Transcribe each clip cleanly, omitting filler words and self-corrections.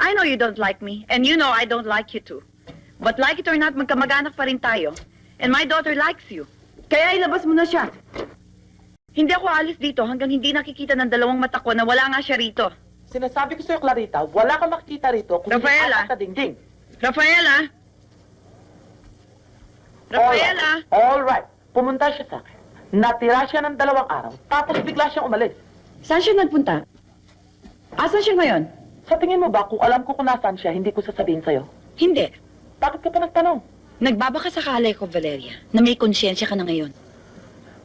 I know you don't like me, and you know I don't like you too. But like it or not, magkamag-anak pa rin tayo. And my daughter likes you. Kaya ilabas mo na siya. Hindi ako alis dito hanggang hindi nakikita ng dalawang mata ko na wala nga siya rito. Sinasabi ko sa'yo, Clarita, wala kang makikita rito kung Rafaela. hindi ka dingding. Rafaela! Rafaela! All right. Pumunta siya sa akin. Natira siya ng 2 araw, tapos bigla siyang umalis. Saan siya nagpunta? Asan siya ngayon? Sa tingin mo ba, kung alam ko kung nasaan siya, hindi ko sasabihin sa'yo? Hindi. Bakit ka pa nagtanong? Nagbabaka sa kalay ko, Valeria, na may konsyensya ka na ngayon.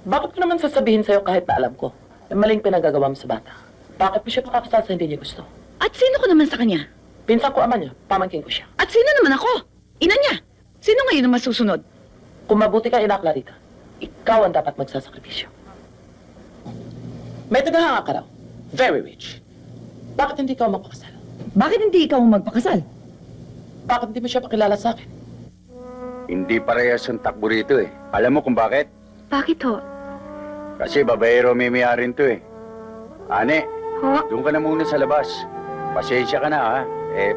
Bakit ko naman sasabihin sa'yo kahit na alam ko? Yung maling pinagagawa mo sa bata. Bakit mo siya pakakasal sa hindi niya gusto? At sino ko naman sa kanya? Pinsan ko ama niya, pamangkin ko siya. At sino naman ako? Ina niya. Sino ngayon ang masusunod? Kung mabuti ka, ina Clarita, ikaw ang dapat magsasakripisyo. May tagahanga ka raw. Very rich. Bakit hindi ka magpakasal? Bakit hindi ikaw ang magpakasal? Bakit hindi mo siya pakilala sa akin? Hindi parehas ang takbo rito eh. Alam mo kung bakit? Bakit ho? Kasi babaero mimiyarin to eh. Ane, Ho? doon ka na muna sa labas. Pasensya ka na ha.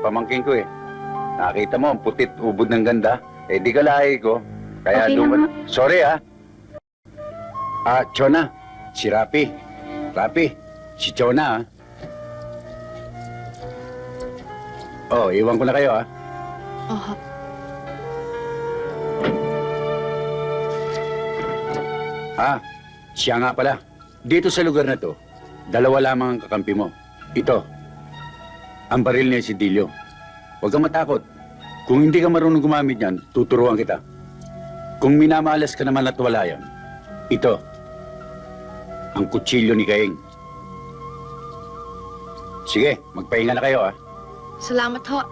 Pamangkin ko eh. Nakita mo, ang putit, ubod ng ganda. Di ka lahi ko. Kaya Okay doon ka... lang, Sorry ha. Chona, si Rapi. Rapi, si Chona ha. Oh, iwan ko na kayo ha. Oho. Siya nga pala. Dito sa lugar na to, 2 lamang ang kakampi mo. Ito, ang baril niya si Dilio. Huwag kang matakot. Kung hindi ka marunong gumamit yan, tuturuan kita. Kung minamalas ka naman at wala yan, ito, ang kutsilyo ni Kaing. Sige, magpahinga na kayo ah. Salamat ho.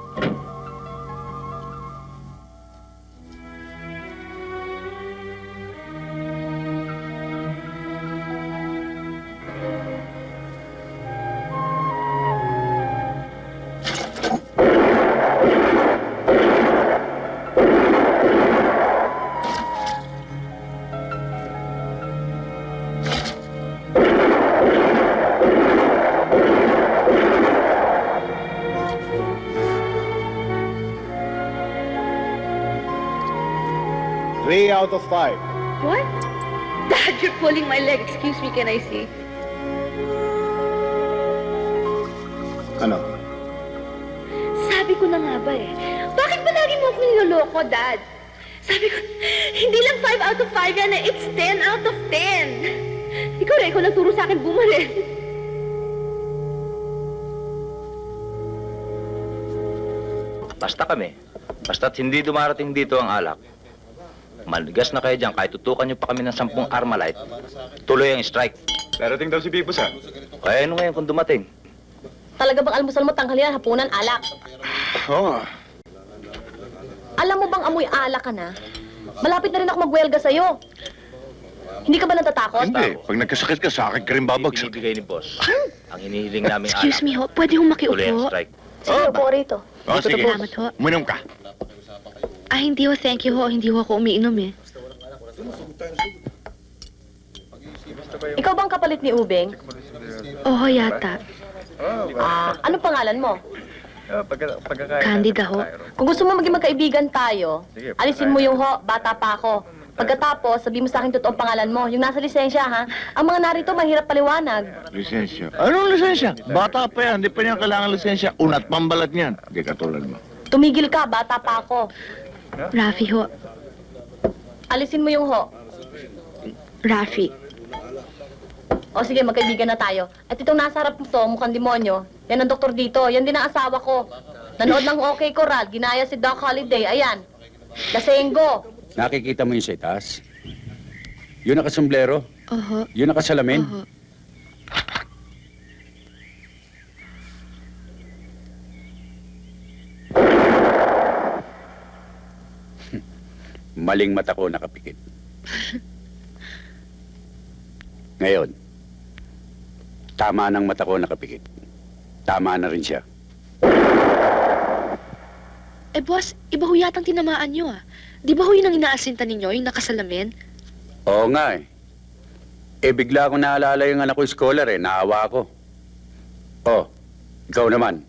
Three out of 5. What? Dad, you're pulling my leg. Excuse me, can I see? Ano? Sabi ko na nga ba eh. Bakit ba lagi mo akong niloloko, Dad? Sabi ko, hindi lang 5 out of 5 yan eh. It's 10 out of 10. Ikaw nagturo sa akin bumaril. Basta kami. Basta't hindi dumarating dito ang alak. Maligas na kayo dyan, kahit tutukan nyo pa kami ng 10 Armalite, tuloy ang strike. Darating daw si Bibos ha? Kaya ano ngayon kung dumating? Talaga bang almusal mo tanghalian, hapunan, alak? Oo. Alam mo bang amoy alak ka na? Malapit na rin ako magwelga sa'yo. Hindi ka ba natatakot? Hindi. Pag nagkasakit ka, sa akin ka rin babagsak. Binibigay ni boss. Ang hinihiling namin alak. Excuse me ho, pwede hong Tuloy ang makiupo? strike. Sige, upo rito. Oh, sige. Salamat ho. Uminom ka. Ah, hindi ho, thank you ho. Hindi ho ako umiinom eh. Ikaw bang kapalit ni Ubeng? Oo, yata. Anong pangalan mo? Candida ho. Kung gusto mo maging magkaibigan tayo, alisin mo yung ho, bata pa ako. Pagkatapos, sabi mo sa akin totoong pangalan mo. Yung nasa lisensya, ha? Ang mga narito, mahirap paliwanag. Lisensya. Anong lisensya? Bata pa yan. Hindi pa niya kailangan lisensya. Unat pambalat niyan. Hindi katulad mo. Tumigil ka, bata pa ako. Rafi ho. Alisin mo yung ho. Rafi. O sige, magkaibigan na tayo. At itong nasa harap mo to, mukhang demonyo. Yan ang doktor dito. Yan din ang asawa ko. Nanood ng OK Coral. Ginaya si Doc Holiday. Ayan. Lasengo. Nakikita mo yung sa itaas? Yun nakasomblero? Oho. Yun nakasalamin? Oho. Maling mata ko nakapikit. Ngayon, tama ng mata ko nakapikit. Tama na rin siya. Eh, boss, iba ho yatang tinamaan nyo, ah. Di ba ho yun ang inaasinta ninyo, yung nakasalamin? Oo nga eh. Bigla ko naalala yung anak ko scholar eh. Naawa ako. Oh, ikaw naman.